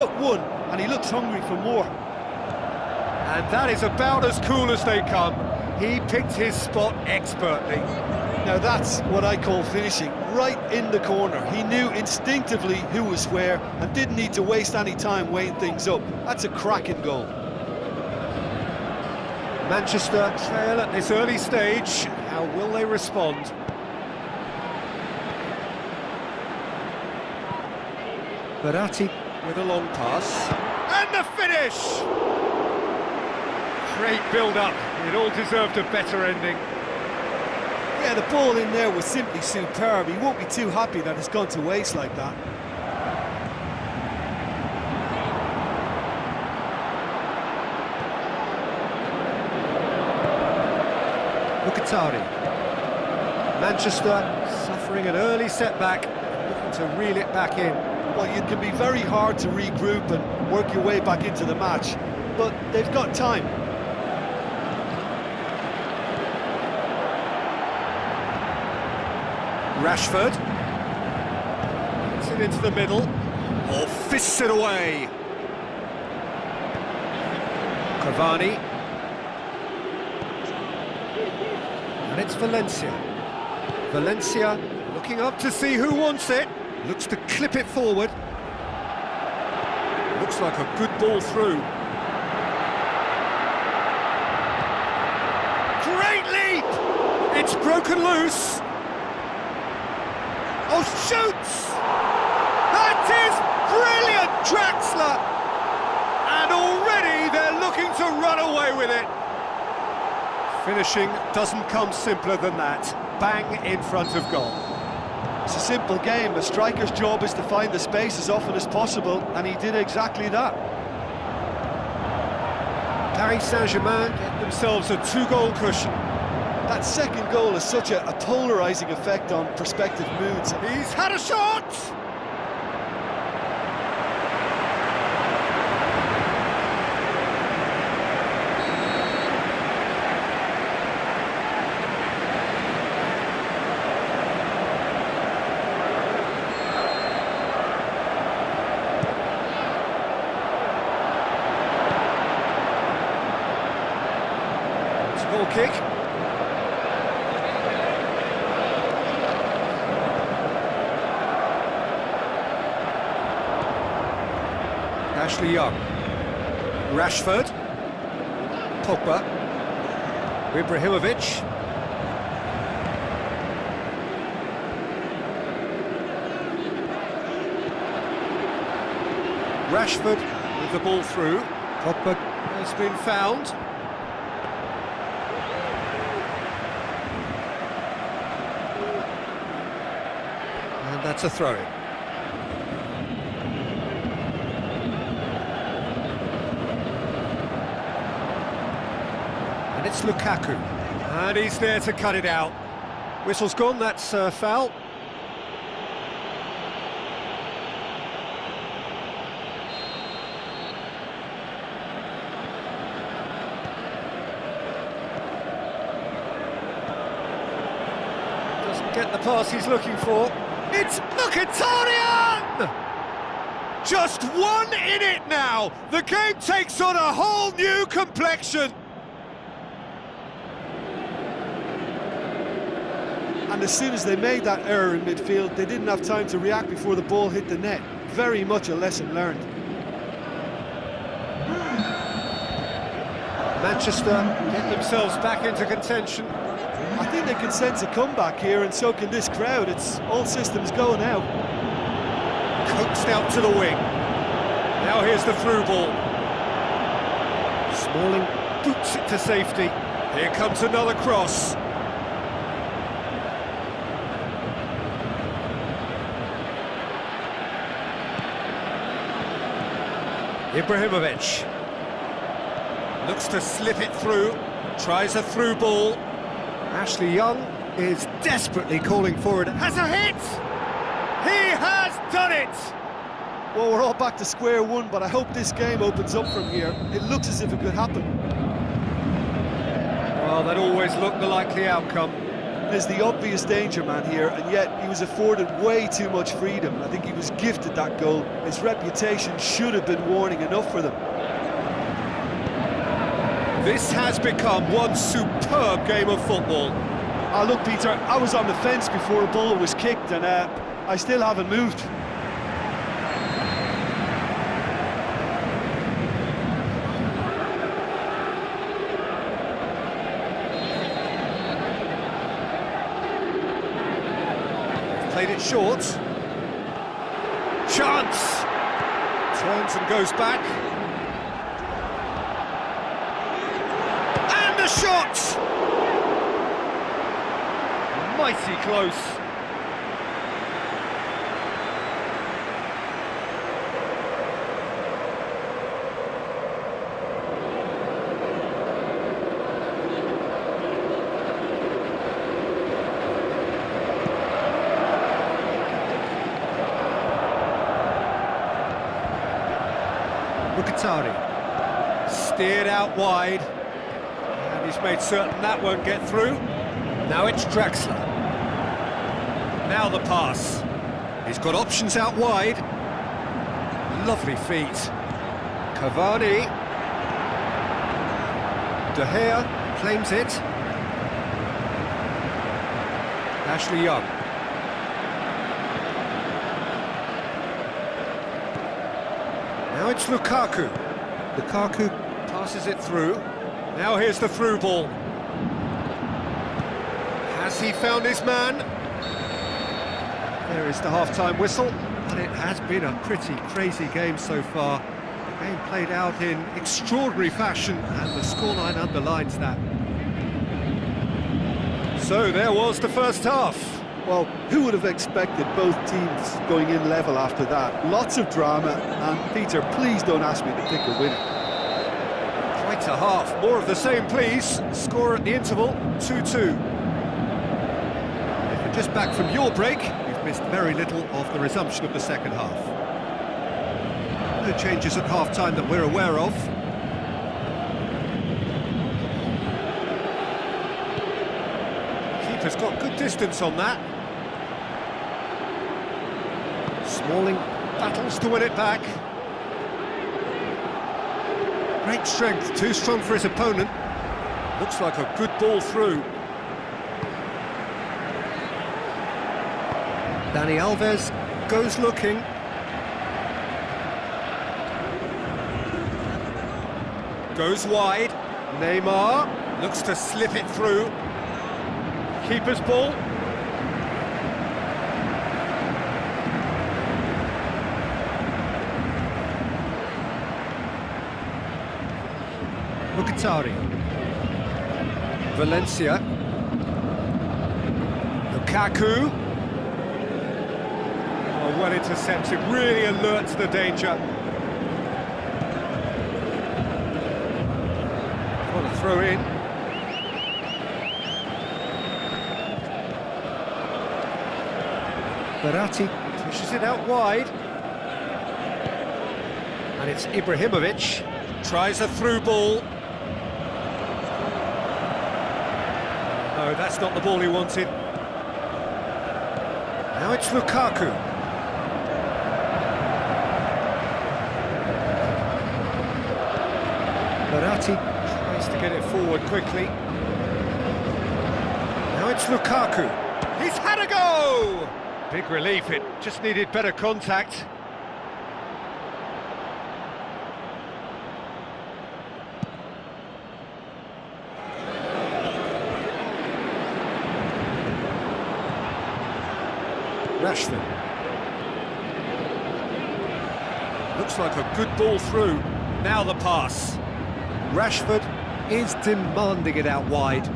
One, and he looks hungry for more. And that is about as cool as they come. He picked his spot expertly. Now that's what I call finishing, right in the corner. He knew instinctively who was where and didn't need to waste any time weighing things up. That's a cracking goal. Manchester trail at this early stage. How will they respond? Verratti with a long pass. And the finish! Great build-up. It all deserved a better ending. Yeah, the ball in there was simply superb. He won't be too happy that it's gone to waste like that. Mkhitaryan. Manchester suffering an early setback, looking to reel it back in. Well, it can be very hard to regroup and work your way back into the match, but they've got time. Rashford. Gets it into the middle. Or fists it away. Cavani. And it's Valencia. Valencia looking up to see who wants it. Looks to clip it forward. Looks like a good ball through. Great leap! It's broken loose. Oh, shoots! That is brilliant, Draxler! And already they're looking to run away with it. Finishing doesn't come simpler than that. Bang in front of goal. It's a simple game. A striker's job is to find the space as often as possible, and he did exactly that. Paris Saint-Germain get themselves a two-goal cushion. That second goal has such a polarising effect on prospective moods. He's had a shot! It's a goal kick. Ashley Young, Rashford, Pogba, Ibrahimovic, Rashford with the ball through. Pogba has been found. And that's a throw-in. And it's Lukaku. And he's there to cut it out. Whistle's gone, that's foul. Doesn't get the pass he's looking for. It's Mkhitaryan! Just one in it now. The game takes on a whole new complexion. And as soon as they made that error in midfield, they didn't have time to react before the ball hit the net. Very much a lesson learned. Manchester get themselves back into contention. I think they can sense a comeback here, and so can this crowd. It's all systems go now. Coaxed out to the wing. Now here's the through ball. Smalling boots it to safety. Here comes another cross. Ibrahimovic looks to slip it through, tries a through ball. Ashley Young is desperately calling for it. Has a hit! He has done it! Well, we're all back to square one, but I hope this game opens up from here. It looks as if it could happen. Well, that always looked the likely outcome. is the obvious danger man here, and yet he was afforded way too much freedom. I think he was gifted that goal. His reputation should have been warning enough for them. This has become one superb game of football. Oh, look, Peter, I was on the fence before a ball was kicked, and I still haven't moved. Played it short. Chance! Turns and goes back. And the shot! Mighty close. Mkhitaryan steered out wide, and he's made certain that won't get through. Now it's Draxler. Now the pass. He's got options out wide. Lovely feet. Cavani. De Gea claims it. Ashley Young. Now it's Lukaku. Lukaku passes it through. Now here's the through ball. Has he found his man? There is the half-time whistle, and it has been a pretty crazy game so far. The game played out in extraordinary fashion, and the scoreline underlines that. So there was the first half. Well, who would have expected both teams going in level after that? Lots of drama, and Peter, please don't ask me to pick a winner. Quite a half. More of the same, please. Score at the interval, 2-2. If you're just back from your break, you've missed very little of the resumption of the second half. No changes at half-time that we're aware of. Keeper's got good distance on that. Smalling battles to win it back. Great strength, too strong for his opponent. Looks like a good ball through. Dani Alves goes looking. Goes wide. Neymar looks to slip it through. Keeper's ball. Mkhitaryan. Valencia. Lukaku. Oh, well intercepted, really alert to the danger. What a throw in. Verratti pushes it out wide. And it's Ibrahimovic. Tries a through ball. No, that's not the ball he wanted. Now it's Lukaku. Verratti tries to get it forward quickly. Now it's Lukaku. He's had a go! Big relief, it just needed better contact. Rashford. Looks like a good ball through. Now the pass. Rashford is demanding it out wide.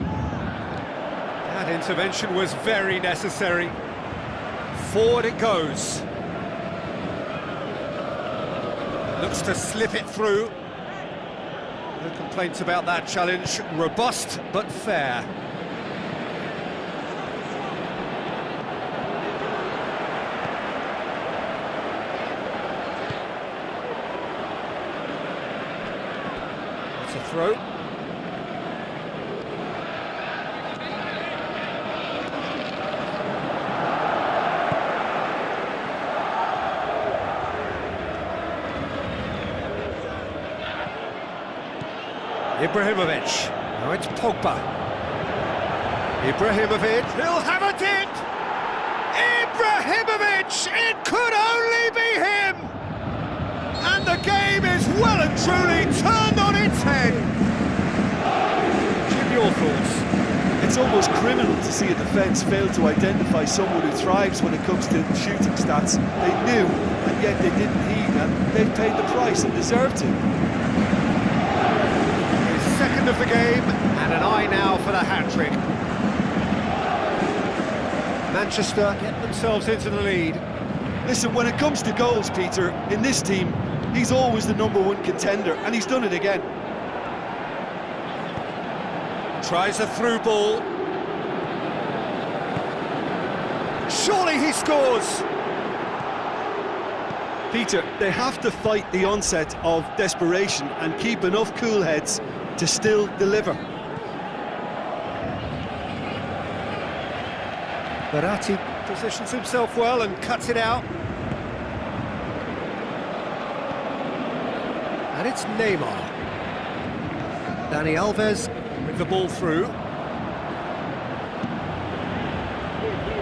That intervention was very necessary. Forward it goes. Looks to slip it through. No complaints about that challenge. Robust but fair. That's a throw. Ibrahimovic. Now it's Pogba. Ibrahimovic. He'll have it in! Ibrahimovic! It could only be him! And the game is well and truly turned on its head. Jim, your thoughts? It's almost criminal to see a defence fail to identify someone who thrives when it comes to shooting stats. They knew, and yet they didn't heed, and they've paid the price and deserve to. His second of the game, and an eye now for the hat-trick. Manchester get themselves into the lead. Listen, when it comes to goals, Peter, in this team, he's always the #1 contender, and he's done it again. Tries a through ball. Surely he scores! Peter, they have to fight the onset of desperation and keep enough cool heads to still deliver. Verratti positions himself well and cuts it out. And it's Neymar. Dani Alves with the ball through.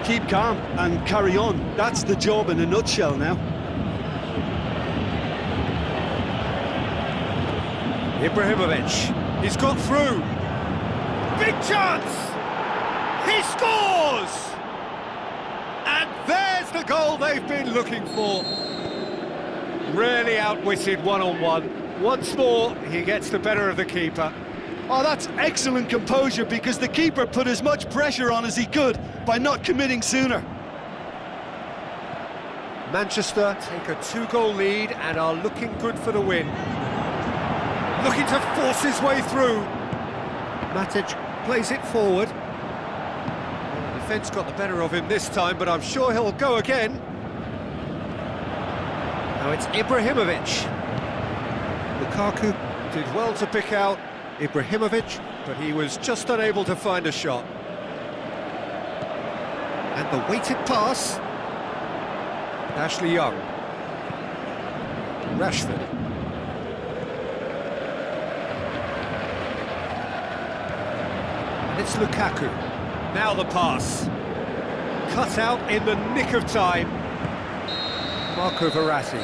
Keep calm and carry on. That's the job in a nutshell now. Ibrahimovic, he's got through. Big chance! He scores! And there's the goal they've been looking for. Rarely outwitted one-on-one. Once more, he gets the better of the keeper. Oh, that's excellent composure, because the keeper put as much pressure on as he could by not committing sooner. Manchester take a 2-goal lead and are looking good for the win. Looking to force his way through. Matic plays it forward. The defence got the better of him this time, but I'm sure he'll go again. Now it's Ibrahimovic. Lukaku did well to pick out Ibrahimovic, but he was just unable to find a shot. And the weighted pass. Ashley Young. Rashford. And it's Lukaku. Now the pass. Cut out in the nick of time. Marco Verratti.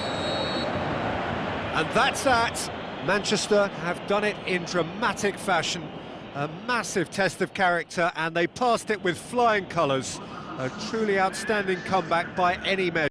And that's that. Manchester have done it in dramatic fashion. A massive test of character, and they passed it with flying colours. A truly outstanding comeback by any measure.